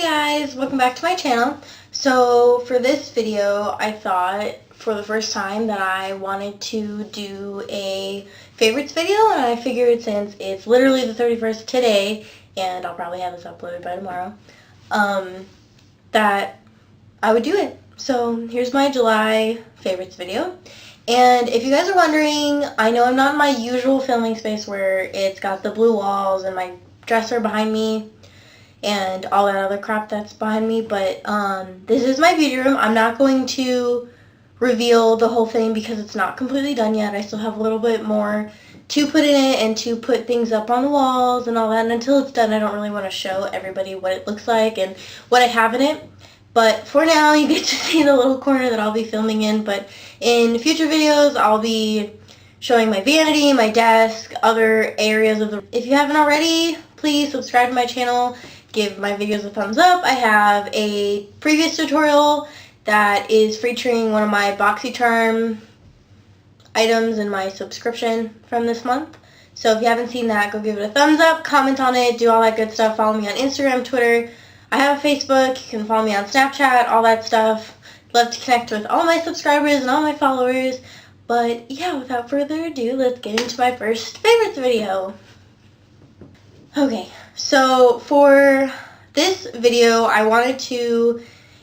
guys, welcome back to my channel. So for this video, I thought for the first time that I wanted to do a favorites video, and I figured since it's literally the 31st today, and I'll probably have this uploaded by tomorrow, that I would do it. So here's my July favorites video. And if you guys are wondering, I know I'm not in my usual filming space where it's got the blue walls and my dresser behind me and all that other crap that's behind me, but this is my beauty room. I'm not going to reveal the whole thing because it's not completely done yet. I still have a little bit more to put in it and to put things up on the walls and all that, and until it's done I don't really want to show everybody what it looks like and what I have in it. But for now, you get to see the little corner that I'll be filming in, but in future videos I'll be showing my vanity, my desk, other areas of the... If you haven't already, please subscribe to my channel, give my videos a thumbs up. I have a previous tutorial that is featuring one of my BoxyCharm items in my subscription from this month. So if you haven't seen that, go give it a thumbs up, comment on it, do all that good stuff. Follow me on Instagram, Twitter. I have a Facebook. You can follow me on Snapchat, all that stuff. Love to connect with all my subscribers and all my followers. But yeah, without further ado, let's get into my first favorites video. Okay, so for this video, I wanted to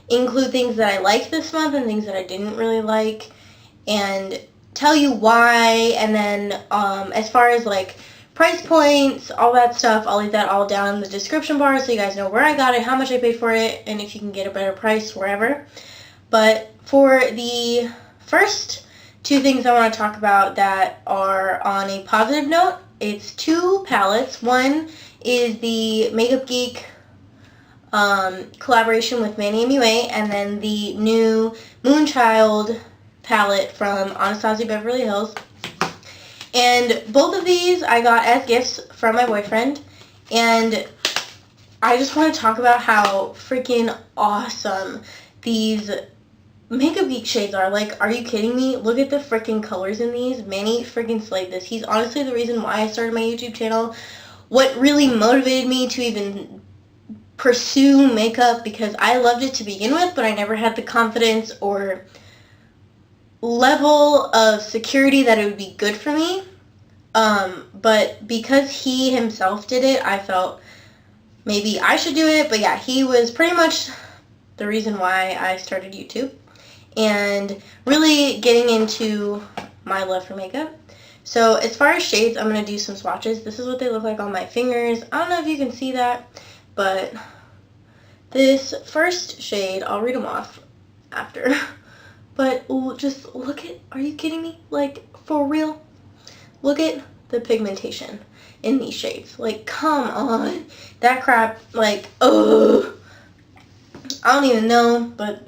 include things that I liked this month and things that I didn't really like, and tell you why, and then as far as like price points, all that stuff, I'll leave that all down in the description bar so you guys know where I got it, how much I paid for it, and if you can get a better price wherever. But for the first two things I want to talk about that are on a positive note, it's two palettes. One is the Makeup Geek collaboration with MannyMUA, and then the new Moonchild palette from Anastasia Beverly Hills. And both of these I got as gifts from my boyfriend, and I just want to talk about how freaking awesome these Makeup Geek shades are. Like, are you kidding me? Look at the freaking colors in these. Manny freaking slayed this. He's honestly the reason why I started my YouTube channel. What really motivated me to even pursue makeup, because I loved it to begin with, but I never had the confidence or level of security that it would be good for me. But because he himself did it, I felt maybe I should do it. But yeah, he was pretty much the reason why I started YouTube and really getting into my love for makeup. So as far as shades, I'm going to do some swatches. This is what they look like on my fingers. I don't know if you can see that, but this first shade, I'll read them off after. But just look at, are you kidding me? Like, for real? Look at the pigmentation in these shades. Like, come on. That crap, like, ugh. I don't even know, but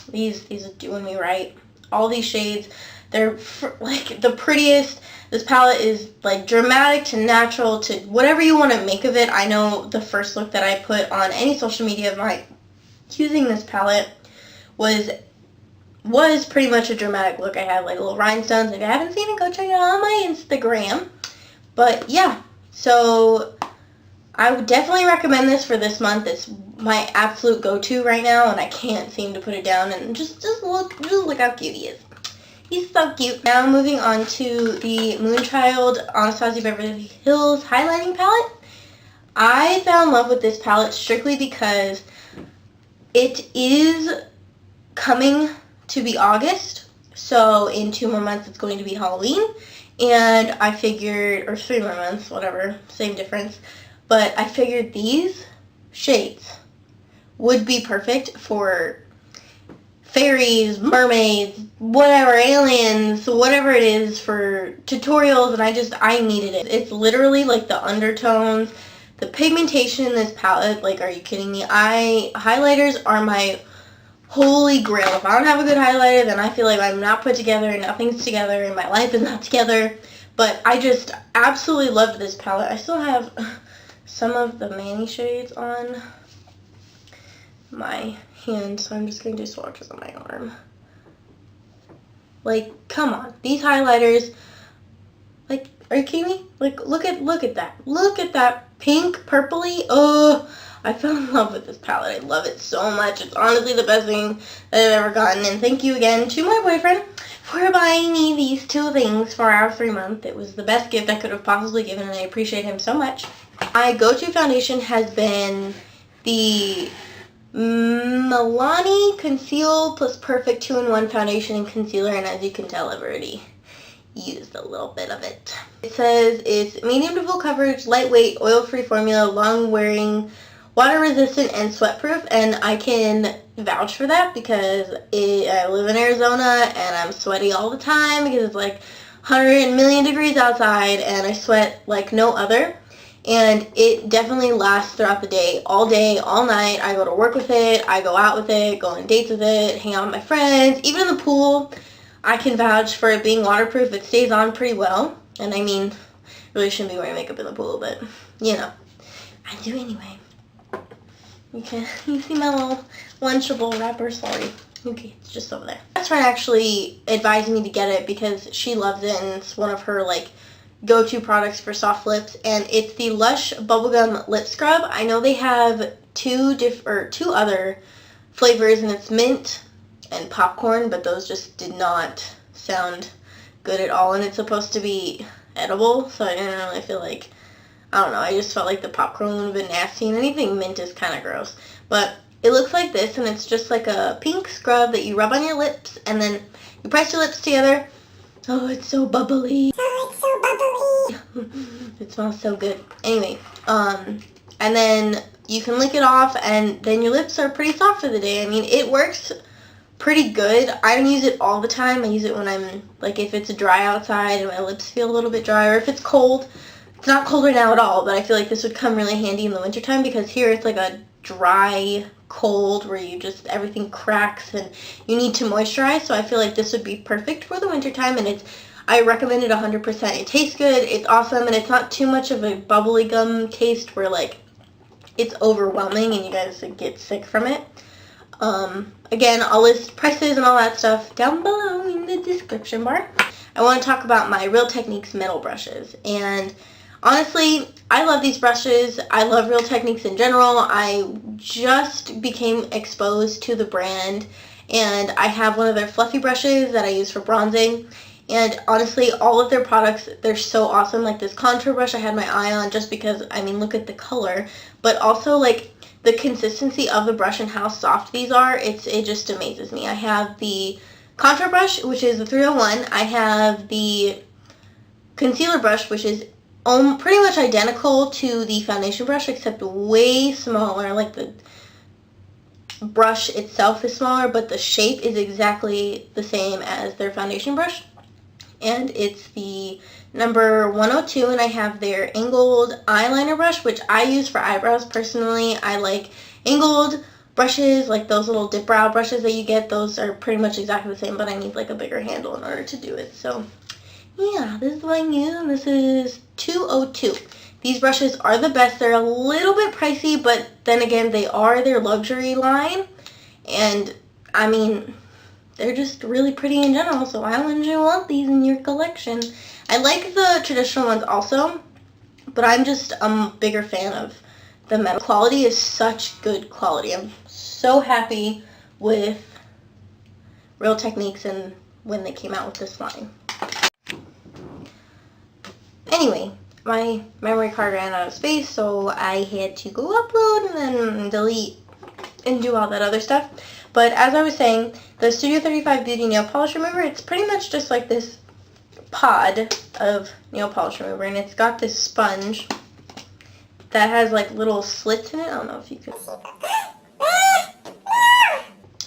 these are doing me right. All these shades, they're like the prettiest. This palette is like dramatic to natural to whatever you want to make of it. I know the first look that I put on any social media of mine using this palette was pretty much a dramatic look. I had like little rhinestones. If you haven't seen it, go check it out on my Instagram. But yeah, so I would definitely recommend this for this month. It's my absolute go-to right now, and I can't seem to put it down. And just look how cute he is. He's so cute. Now moving on to the Moonchild Anastasia Beverly Hills highlighting palette. I fell in love with this palette strictly because it is coming to be August, so in 2 more months it's going to be Halloween, and I figured, or 3 more months, whatever, same difference, but I figured these shades would be perfect for fairies, mermaids, whatever, aliens, whatever it is, for tutorials, and I needed it. It's literally like the undertones, the pigmentation in this palette, like, are you kidding me? Highlighters are my holy grail. If I don't have a good highlighter, then I feel like I'm not put together, nothing's together, and my life is not together. But I just absolutely loved this palette. I still have some of the Manny shades on my hand, so I'm just going to do swatches on my arm. Like, come on. These highlighters, like, are you kidding me? Like, look at that. Look at that pink, purpley. Oh, I fell in love with this palette. I love it so much. It's honestly the best thing that I've ever gotten. And thank you again to my boyfriend for buying me these two things for our 3-month. It was the best gift I could have possibly given, and I appreciate him so much. My go-to foundation has been the Milani Conceal plus Perfect 2-in-1 foundation and concealer, and as you can tell, I've already used a little bit of it. It says it's medium to full coverage, lightweight, oil-free formula, long-wearing, water-resistant, and sweat-proof, and I can vouch for that because I live in Arizona and I'm sweaty all the time because it's like 100 million degrees outside and I sweat like no other. And it definitely lasts throughout the day, all night. I go to work with it, I go out with it, go on dates with it, hang out with my friends, even in the pool. I can vouch for it being waterproof. It stays on pretty well. And I mean, really shouldn't be wearing makeup in the pool, but you know, I do anyway. You see my little Lunchable wrapper? Sorry. Okay, it's just over there. My best friend actually advised me to get it because she loves it and it's one of her like go-to products for soft lips, and it's the Lush Bubblegum Lip Scrub. I know they have two other flavors, and it's mint and popcorn, but those just did not sound good at all, and it's supposed to be edible, so I didn't really feel like, I don't know, I just felt like the popcorn would have been nasty, and anything mint is kind of gross. But it looks like this, and it's just like a pink scrub that you rub on your lips, and then you press your lips together. Oh, it's so bubbly. It smells so good. Anyway, and then you can lick it off, and then your lips are pretty soft for the day. I mean, it works pretty good. I don't use it all the time. I use it when I'm, like, if it's dry outside and my lips feel a little bit dry, or if it's cold. It's not cold right now at all, but I feel like this would come really handy in the wintertime because here it's like a dry cold where you just, everything cracks and you need to moisturize. So I feel like this would be perfect for the wintertime, and I recommend it 100%. It tastes good, it's awesome, and it's not too much of a bubbly gum taste where like it's overwhelming and you guys get sick from it. Again, I'll list prices and all that stuff down below in the description bar. I want to talk about my Real Techniques metal brushes, and honestly, I love these brushes. I love Real Techniques in general. I just became exposed to the brand, and I have one of their fluffy brushes that I use for bronzing. And honestly, all of their products, they're so awesome. Like this contour brush I had my eye on just because, I mean, look at the color. But also, like, the consistency of the brush and how soft these are, it just amazes me. I have the contour brush, which is the 301. I have the concealer brush, which is pretty much identical to the foundation brush, except way smaller. Like the brush itself is smaller, but the shape is exactly the same as their foundation brush. And it's the number 102, and I have their angled eyeliner brush, which I use for eyebrows personally. I like angled brushes, like those little dip brow brushes that you get. Those are pretty much exactly the same, but I need like a bigger handle in order to do it. So yeah, this is what I use, and this is 202. These brushes are the best. They're a little bit pricey, but then again, they are their luxury line, and I mean, they're just really pretty in general, so why wouldn't you want these in your collection? I like the traditional ones also, but I'm just a bigger fan of the metal. Quality is such good quality. I'm so happy with Real Techniques and when they came out with this line. Anyway, my memory card ran out of space, so I had to go upload and then delete and do all that other stuff. But as I was saying, the Studio 35 Beauty Nail Polish Remover, it's pretty much just like this pod of nail polish remover, and it's got this sponge that has like little slits in it. I don't know if you can see that.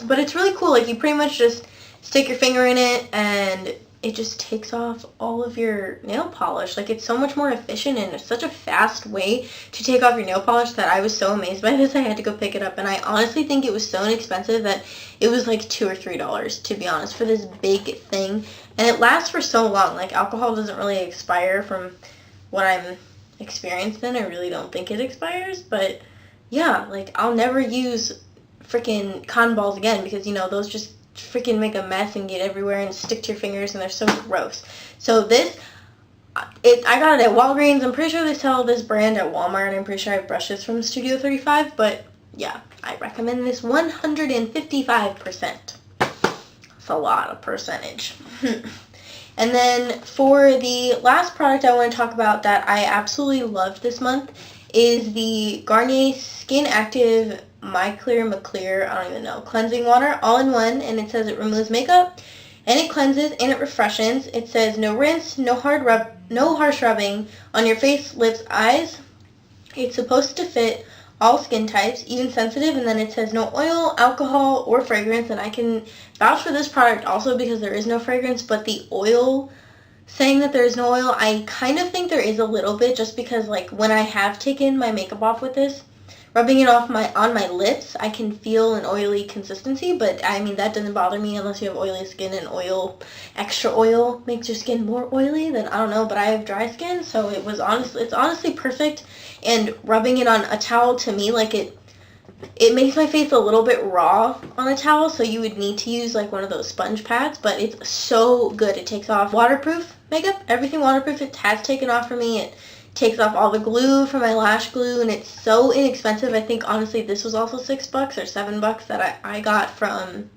But it's really cool. Like, you pretty much just stick your finger in it and it just takes off all of your nail polish. Like, it's so much more efficient and it's such a fast way to take off your nail polish that I was so amazed by this. I had to go pick it up, and I honestly think it was so inexpensive that it was like $2 or $3, to be honest, for this big thing. And it lasts for so long. Like, alcohol doesn't really expire from what I'm experienced in. I really don't think it expires, but yeah, like, I'll never use freaking cotton balls again because, you know, those just freaking make a mess and get everywhere and stick to your fingers, and they're so gross. So this I got it at Walgreens. I'm pretty sure they sell this brand at Walmart, and I'm pretty sure I have brushes from Studio 35, but yeah, I recommend this 155%. That's a lot of percentage. And then for the last product I want to talk about that I absolutely loved this month is the Garnier SkinActive McClear, I don't even know, cleansing water, all in one, and it says it removes makeup, and it cleanses, and it refreshes. It says no rinse, no harsh rubbing on your face, lips, eyes. It's supposed to fit all skin types, even sensitive, and then it says no oil, alcohol, or fragrance, and I can vouch for this product also because there is no fragrance, but the oil, saying that there is no oil, I kind of think there is a little bit, just because like when I have taken my makeup off with this, rubbing it off on my lips, I can feel an oily consistency, but I mean that doesn't bother me unless you have oily skin, and extra oil makes your skin more oily. Then I don't know, but I have dry skin, so it's honestly perfect. And rubbing it on a towel, to me, like it makes my face a little bit raw on a towel, so you would need to use like one of those sponge pads, but it's so good. It takes off waterproof makeup, everything waterproof. It has taken off for me. It takes off all the glue from my lash glue, and it's so inexpensive. I think honestly this was also $6 or $7 that I got from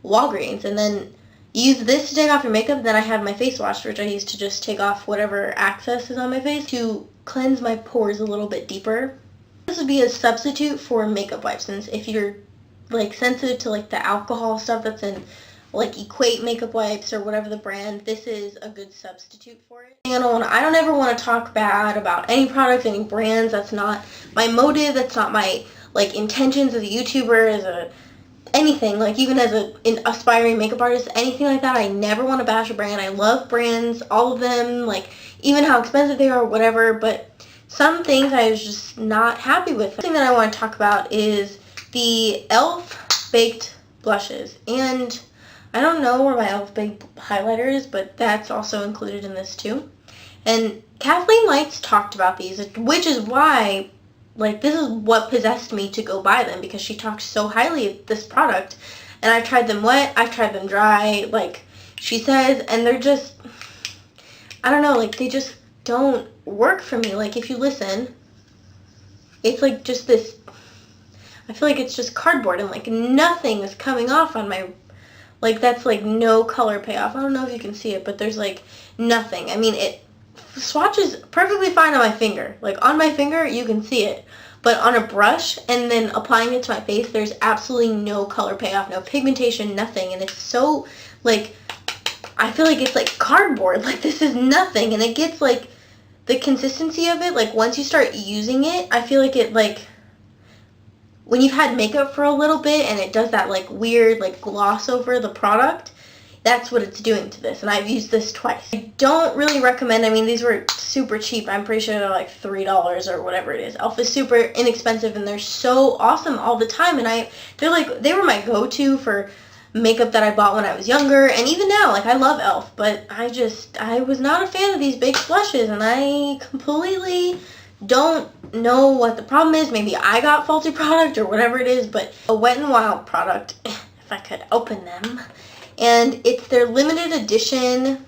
Walgreens. And then you use this to take off your makeup. Then I have my face wash, which I use to just take off whatever excess is on my face to cleanse my pores a little bit deeper. This would be a substitute for makeup wipes, since if you're like sensitive to like the alcohol stuff that's in like Equate makeup wipes or whatever the brand, this is a good substitute for it. I don't ever want to talk bad about any products, any brands. That's not my motive. That's not my like intentions as a YouTuber, as anything, like even as an aspiring makeup artist, anything like that. I never want to bash a brand. I love brands, all of them, like even how expensive they are or whatever, but some things I was just not happy with. The thing that I want to talk about is the e.l.f. Baked Blushes, and I don't know where my e.l.f. Baked highlighter is, but that's also included in this too. And Kathleen Lights talked about these, which is why, like, this is what possessed me to go buy them, because she talked so highly of this product. And I've tried them wet, I've tried them dry, like she says, and they're just, I don't know, like they just don't work for me. Like if you listen, it's like just this, I feel like it's just cardboard, and like nothing is coming off on my, like that's like no color payoff. I don't know if you can see it, but there's like nothing. I mean, it swatches perfectly fine on my finger. Like on my finger, you can see it. But on a brush and then applying it to my face, there's absolutely no color payoff, no pigmentation, nothing. And it's so, like, I feel like it's like cardboard. Like this is nothing. And it gets like, the consistency of it, like once you start using it, I feel like it like, when you've had makeup for a little bit and it does that like weird like gloss over the product, that's what it's doing to this. And I've used this twice. I don't really recommend, I mean these were super cheap. I'm pretty sure they're like $3 or whatever it is. e.l.f. is super inexpensive and they're so awesome all the time, and they were my go-to for makeup that I bought when I was younger, and even now, like I love e.l.f., but I was not a fan of these baked blushes, and I completely don't know what the problem is. Maybe I got faulty product or whatever it is, but a Wet n Wild product, if I could open them, and it's their limited edition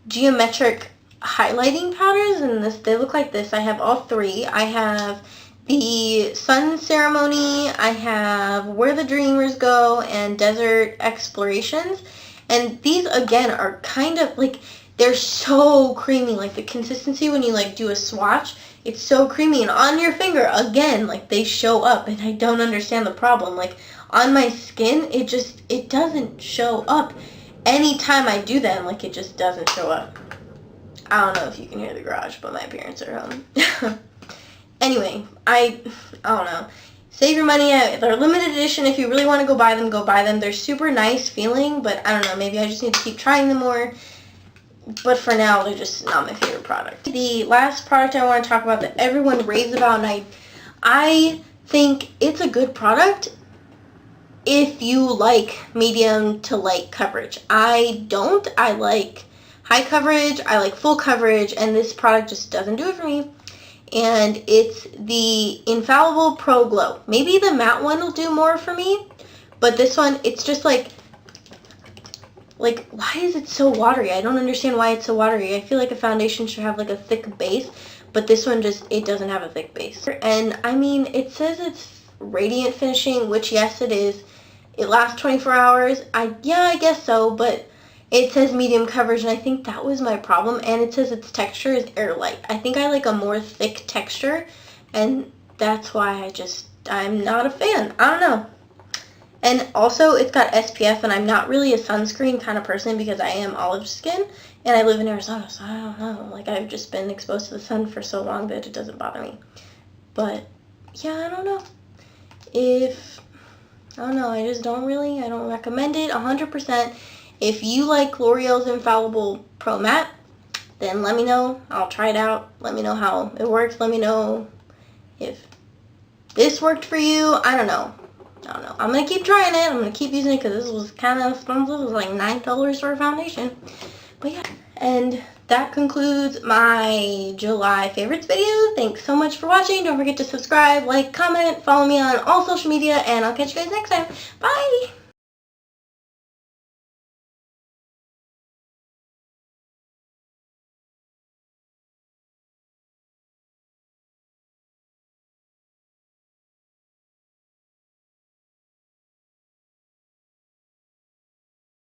geometric highlighting powders, and they look like this. I have all three. I have the Sun Ceremony, I have Where the Dreamers Go, and Desert Explorations. And these, again, are kind of, like, they're so creamy. Like, the consistency when you, like, do a swatch, it's so creamy. And on your finger, again, like, they show up. And I don't understand the problem. Like, on my skin, it doesn't show up. Anytime I do them, like, it just doesn't show up. I don't know if you can hear the garage, but my parents are home. Anyway, I don't know. Save your money. They're limited edition. If you really want to go buy them, go buy them. They're super nice feeling, but I don't know. Maybe I just need to keep trying them more. But for now, they're just not my favorite product. The last product I want to talk about that everyone raves about, and I think it's a good product if you like medium to light coverage. I don't. I like high coverage. I like full coverage, and this product just doesn't do it for me. And it's the Infallible Pro Glow. Maybe the matte one will do more for me, but this one, it's just like, like, why is it so watery? I don't understand why it's so watery. I feel like a foundation should have like a thick base, but this one just, it doesn't have a thick base. And I mean, it says it's radiant finishing, which yes it is. It lasts 24 hours. I guess so, but it says medium coverage, and I think that was my problem. And it says its texture is airlight. I think I like a more thick texture, and that's why I'm not a fan. I don't know. And also, it's got SPF, and I'm not really a sunscreen kind of person because I am olive skin, and I live in Arizona, so I don't know. Like, I've just been exposed to the sun for so long that it doesn't bother me. But, yeah, I don't know. I don't recommend it 100%. If you like L'Oreal's Infallible Pro Matte, then let me know. I'll try it out. Let me know how it works. Let me know if this worked for you. I don't know. I'm going to keep trying it. I'm going to keep using it because this was kind of expensive. It was like $9 for a foundation. But yeah. And that concludes my July favorites video. Thanks so much for watching. Don't forget to subscribe, like, comment, follow me on all social media, and I'll catch you guys next time. Bye!